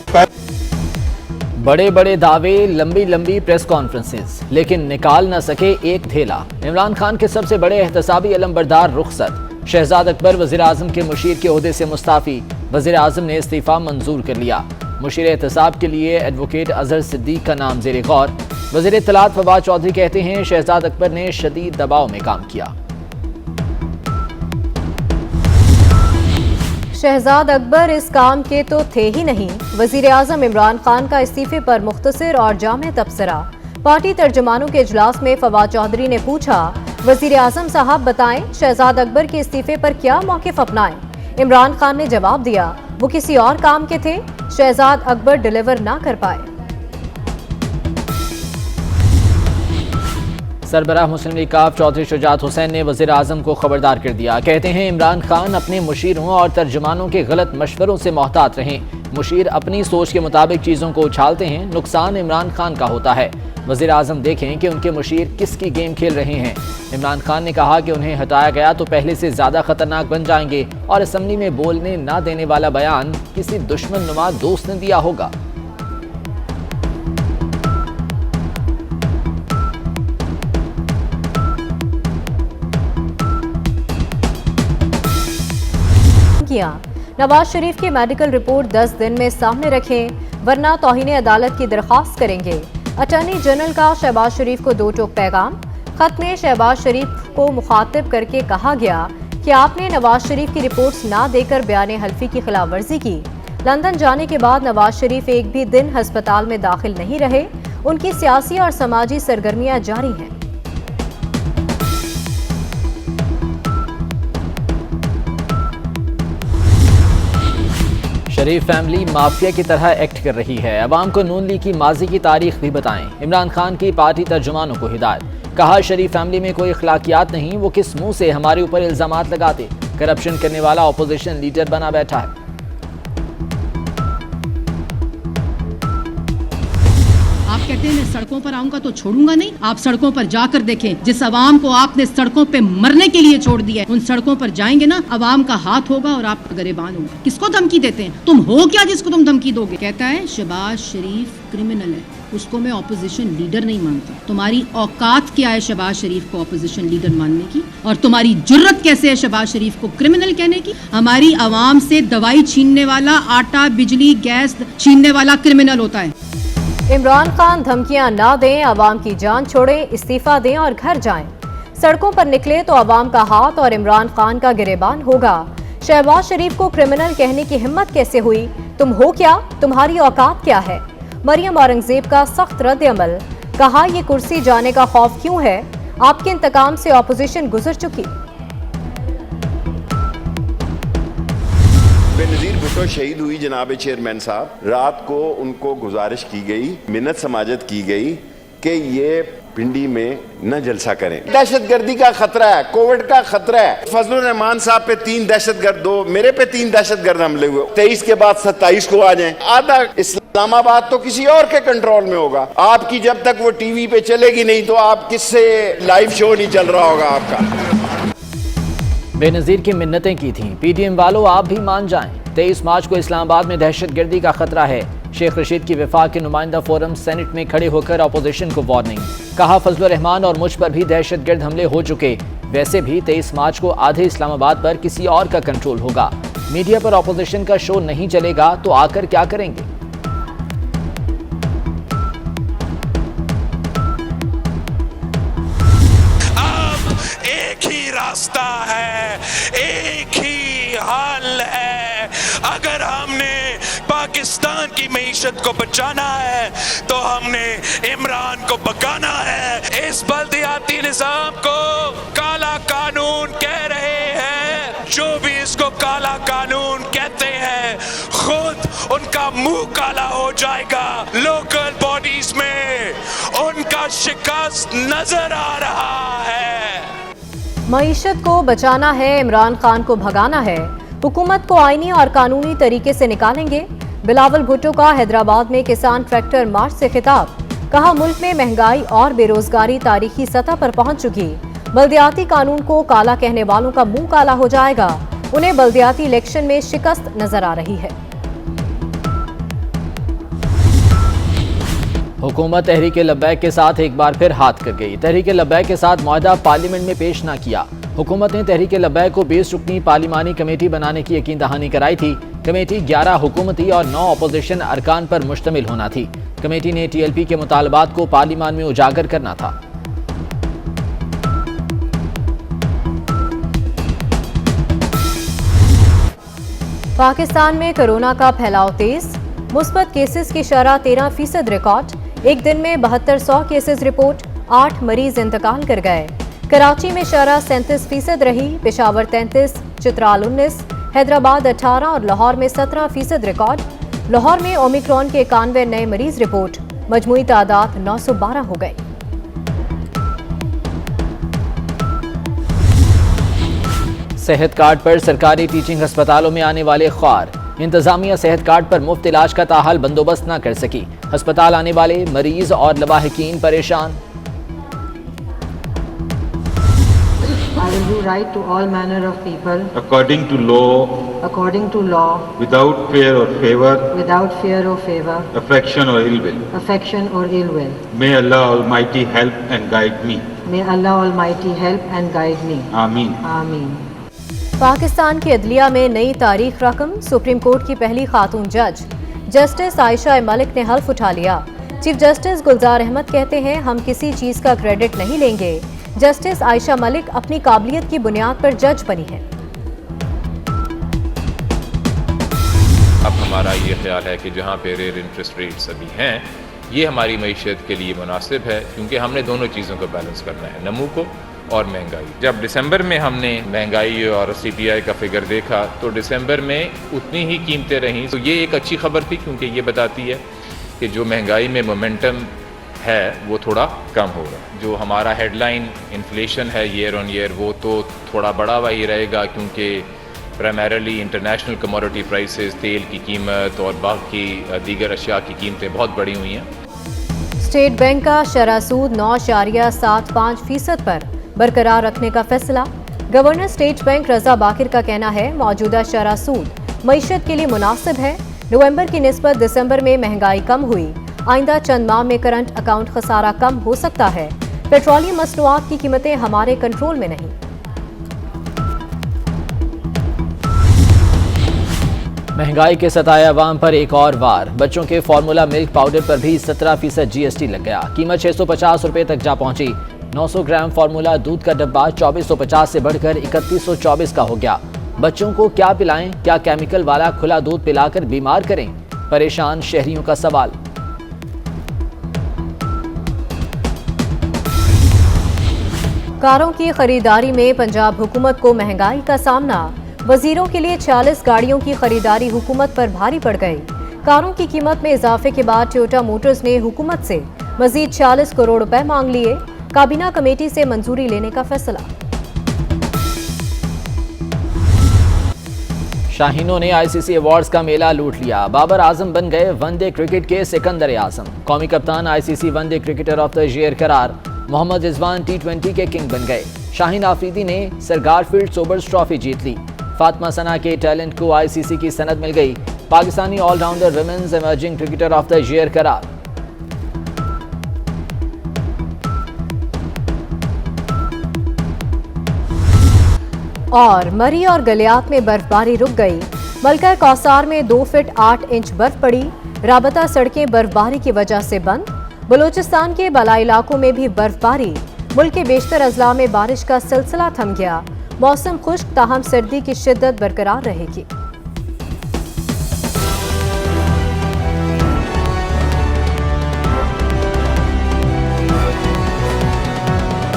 बड़े बड़े दावे, लंबी लंबी प्रेस कॉन्फ्रेंसेस, लेकिन निकाल न सके एक थेला। इमरान खान के सबसे बड़े एहतसाबी अलंबरदार रुखसत। शहजाद अकबर वज़ीर आज़म के मुशीर के ओहदे से मुस्ताफ़ी। वज़ीर आज़म ने इस्तीफ़ा मंजूर कर लिया। मुशीर एहतसाब के लिए एडवोकेट अजहर सिद्दीक का नाम ज़ेरे गौर। वज़ीर इत्तलात फवाद चौधरी कहते हैं शहजाद अकबर ने शदीद दबाव में काम किया। शहजाद अकबर इस काम के तो थे ही नहीं। वज़ीर आज़म इमरान खान का इस्तीफे पर मुख्तसर और जामे तबसरा। पार्टी तर्जुमानों के इजलास में फवाद चौधरी ने पूछा, वज़ीर आज़म साहब बताएं शहजाद अकबर के इस्तीफे पर क्या मौक़िफ़ अपनाएं। इमरान खान ने जवाब दिया, वो किसी और काम के थे, शहजाद अकबर डिलीवर ना कर पाए। सरबराह मुस्लिम लीग काफ चौधरी शुजात हुसैन ने वज़ीर आज़म को खबरदार कर दिया। कहते हैं इमरान खान अपने मुशीरों और तर्जुमानों के गलत मशवरों से मोहतात रहें। मुशीर अपनी सोच के मुताबिक चीज़ों को उछालते हैं, नुकसान इमरान खान का होता है। वज़ीर आज़म देखें कि उनके मुशीर किसकी गेम खेल रहे हैं। इमरान खान ने कहा कि उन्हें हटाया गया तो पहले से ज़्यादा खतरनाक बन जाएंगे और असम्बली में बोलने ना देने वाला बयान किसी दुश्मन नुमा दोस्त ने दिया होगा। नवाज शरीफ की मेडिकल रिपोर्ट 10 दिन में सामने रखें, वरना तौहीन अदालत की दरख्वास्त करेंगे। अटॉर्नी जनरल का शहबाज शरीफ को 2 टोक पैगाम। खत में शहबाज शरीफ को मुखातिब करके कहा गया कि आपने नवाज शरीफ की रिपोर्ट्स ना देकर बयान हल्फी की खिलाफ वर्जी की। लंदन जाने के बाद नवाज शरीफ एक भी दिन अस्पताल में दाखिल नहीं रहे। उनकी सियासी और समाजी सरगर्मियां जारी हैं। शरीफ फैमिली माफिया की तरह एक्ट कर रही है। अवाम को नून लीग की माजी की तारीख भी बताएं। इमरान खान की पार्टी तर्जुमानों को हिदायत। कहा शरीफ फैमिली में कोई अखलाकियात नहीं, वो किस मुंह से हमारे ऊपर इल्जामात लगाते। करप्शन करने वाला ऑपोजिशन लीडर बना बैठा है। आप कहते हैं मैं सड़कों पर आऊंगा तो छोड़ूंगा नहीं। आप सड़कों पर जाकर देखें, जिस अवाम को आपने सड़कों पे मरने के लिए छोड़ दिया है, उन सड़कों पर जाएंगे ना, अवाम का हाथ होगा और आप गरेबान होंगे। किसको धमकी देते हैं? तुम हो क्या जिसको तुम धमकी दोगे? कहता है शहबाज शरीफ क्रिमिनल है, उसको मैं ऑपोजिशन लीडर नहीं मानता। तुम्हारी औकात क्या है शहबाज शरीफ को ऑपोजिशन लीडर मानने की? और तुम्हारी जुर्रत कैसे है शहबाज शरीफ को क्रिमिनल कहने की? हमारी आवाम से दवाई छीनने वाला, आटा बिजली गैस छीनने वाला क्रिमिनल होता है। इमरान खान धमकियां ना दें, अवाम की जान छोड़ें, इस्तीफा दें और घर जाएं। सड़कों पर निकले तो अवाम का हाथ और इमरान खान का गिरेबान होगा। शहबाज शरीफ को क्रिमिनल कहने की हिम्मत कैसे हुई? तुम हो क्या? तुम्हारी औकात क्या है? मरियम औरंगजेब का सख्त रद्द अमल। कहा ये कुर्सी जाने का खौफ क्यों है? आपके इंतकाम से ऑपोजिशन गुजर चुकी। बेनज़ीर भुट्टो शहीद हुई जनाब चेयरमैन साहब। रात को उनको गुजारिश की गई, मिन्नत समाजत की गई कि ये पिंडी में न जलसा करें। दहशतगर्दी का खतरा है, कोविड का खतरा है। फजलुर रहमान साहब पे 3 दहशतगर्द, 2 मेरे पे 3 दहशतगर्द हमले हुए। 23 के बाद 27 को आ जाएं। आधा इस्लामाबाद तो किसी और के कंट्रोल में होगा। आपकी जब तक वो टीवी पे चलेगी नहीं तो आप किससे लाइव शो नहीं चल रहा होगा आपका। बेनज़ीर की मिन्नतें की थीं। पीडीएम वालों आप भी मान जाएं। 23 मार्च को इस्लामाबाद में दहशतगर्दी का खतरा है। शेख रशीद की वफाक के नुमाइंदा फोरम सेनेट में खड़े होकर अपोजिशन को वार्निंग। कहा फजलुर रहमान और मुझ पर भी दहशतगर्द हमले हो चुके। वैसे भी 23 मार्च को आधे इस्लामाबाद पर किसी और का कंट्रोल होगा। मीडिया पर अपोजिशन का शो नहीं चलेगा तो आकर क्या करेंगे? रास्ता है, एक ही हल है। अगर हमने पाकिस्तान की मईशत को बचाना है तो हमने इमरान को भगाना है। इस बल्दियाती निजाम को काला कानून कह रहे हैं। जो भी इसको काला कानून कहते हैं खुद उनका मुंह काला हो जाएगा। लोकल बॉडीज में उनका शिकस्त नजर आ रहा है। मईशत को बचाना है, इमरान खान को भगाना है। हुकूमत को आईनी और कानूनी तरीके से निकालेंगे। बिलावल भुट्टो का हैदराबाद में किसान ट्रैक्टर मार्च से खिताब। कहा मुल्क में महंगाई और बेरोजगारी तारीखी सतह पर पहुंच चुकी। बल्दियाती कानून को काला कहने वालों का मुंह काला हो जाएगा। उन्हें बल्दियाती इलेक्शन में शिकस्त नजर आ रही है। हुकूमत तहरीक लब्बैक के साथ एक बार फिर हाथ कर गई। तहरीक लब्बैक के साथ मुआहदा पार्लियामेंट में पेश न किया। हुकूमत ने तहरीक लब्बैक को 20 रुकनी पार्लिमानी कमेटी बनाने की यकीन दहानी कराई थी। कमेटी 11 हुकूमती और 9 अपोजिशन अरकान पर मुश्तमिल होना थी। कमेटी ने TLP के मुतालबात को पार्लिमान में उजागर करना था। पाकिस्तान में कोरोना का फैलाव तेज, मुस्बत केसेस की शरह 13% रिकॉर्ड। एक दिन में 7200 केसेस रिपोर्ट, 8 मरीज इंतकाल कर गए। कराची में शरह 37% रही, पेशावर 33, चित्राल 19, हैदराबाद 18 और लाहौर में 17% रिकॉर्ड। लाहौर में ओमिक्रॉन के 91 नए मरीज रिपोर्ट, मजमूई तादाद 912 हो गई। सेहत कार्ड पर सरकारी टीचिंग अस्पतालों में आने वाले ख्वार। इंतजामिया सेहत कार्ड पर मुफ्त इलाज का ताहाल बंदोबस्त न कर सकी। अस्पताल आने वाले मरीज और लवाहिकीन परेशान। I will do right to all manner of people according to law, without fear or favor, affection or ill will. May Allah Almighty help and guide me. Ameen. Pakistan की अदलिया में नई तारीख रकम। सुप्रीम कोर्ट की पहली खातून जज जस्टिस आयशा मलिक ने हल्फ उठा लिया। चीफ जस्टिस गुलजार अहमद कहते हैं, हम किसी चीज का क्रेडिट नहीं लेंगे। जस्टिस आयशा मलिक अपनी काबिलियत की बुनियाद पर जज बनी है। अब हमारा ये ख्याल है कि जहाँ पे रेयर इंटरेस्ट रेट्स अभी हैं, ये हमारी मईशत के लिए मुनासिब है, क्योंकि हमने दोनों चीज़ों को बैलेंस करना है, नमू को और महंगाई। जब दिसंबर में हमने महंगाई और CPI का फिगर देखा तो दिसंबर में उतनी ही कीमतें रहीं। तो ये एक अच्छी खबर थी, क्योंकि ये बताती है कि जो महंगाई में मोमेंटम है वो थोड़ा कम होगा। जो हमारा हेडलाइन इन्फ्लेशन है ईयर ऑन ईयर, वो तो थोड़ा बढ़ा हुआ ही रहेगा, क्योंकि प्राइमरीली इंटरनेशनल कमोडिटी प्राइसेस, तेल की कीमत और बाकी दीगर अशिया की कीमतें बहुत बढ़ी हुई हैं। स्टेट बैंक का शरह सूद 9.75% पर बरकरार रखने का फैसला। गवर्नर स्टेट बैंक रजा बाकिर का कहना है, मौजूदा शरह सूद मईशत के लिए मुनासिब है। नवंबर की निस्बत दिसंबर में महंगाई कम हुई। आइंदा चंद माह में करंट अकाउंट खसारा कम हो सकता है। पेट्रोलियम मसनूआत की कीमतें हमारे कंट्रोल में नहीं। महंगाई के सताए अवाम पर एक और वार। बच्चों के फार्मूला मिल्क पाउडर पर भी 17% GST लग गया। कीमत 650 रुपये तक जा पहुंची। 900 ग्राम फार्मूला दूध का डब्बा 2450 से बढ़कर 3124 का हो गया। बच्चों को क्या पिलाएं? क्या केमिकल वाला खुला दूध पिलाकर बीमार करें? परेशान शहरियों का सवाल। कारों की खरीदारी में पंजाब हुकूमत को महंगाई का सामना। वजीरों के लिए 46 गाड़ियों की खरीदारी हुकूमत पर भारी पड़ गई। कारों की कीमत में इजाफे के बाद टोयोटा मोटर्स ने हुकूमत से मजीद 40 करोड़ रुपए मांग लिए। काबीना कमेटी से मंजूरी लेने का फैसला। शाहीनों ने ICC अवार्ड्स का मेला लूट लिया। बाबर आजम बन गए वनडे क्रिकेट के सिकंदर आजम। कौमी कप्तान ICC one day cricketer of the year करार। मोहम्मद रिजवान T20 के किंग बन गए। शाहीन आफरीदी ने सर गारफील्ड सोबर्स ट्रॉफी जीत ली। फातिमा सना के टैलेंट को ICC की सनद मिल गई। Pakistani allrounder women's emerging cricketer of the year करार। और मरी और गलियात में बर्फबारी रुक गई। मलका कौसार में 2 फीट 8 इंच बर्फ पड़ी। राबता सड़कें बर्फबारी की वजह से बंद। बलूचिस्तान के बालाई इलाकों में भी बर्फबारी। मुल्क के बेशतर अजला में बारिश का सिलसिला थम गया। मौसम खुश्क, ताहम सर्दी की शिद्दत बरकरार रहेगी।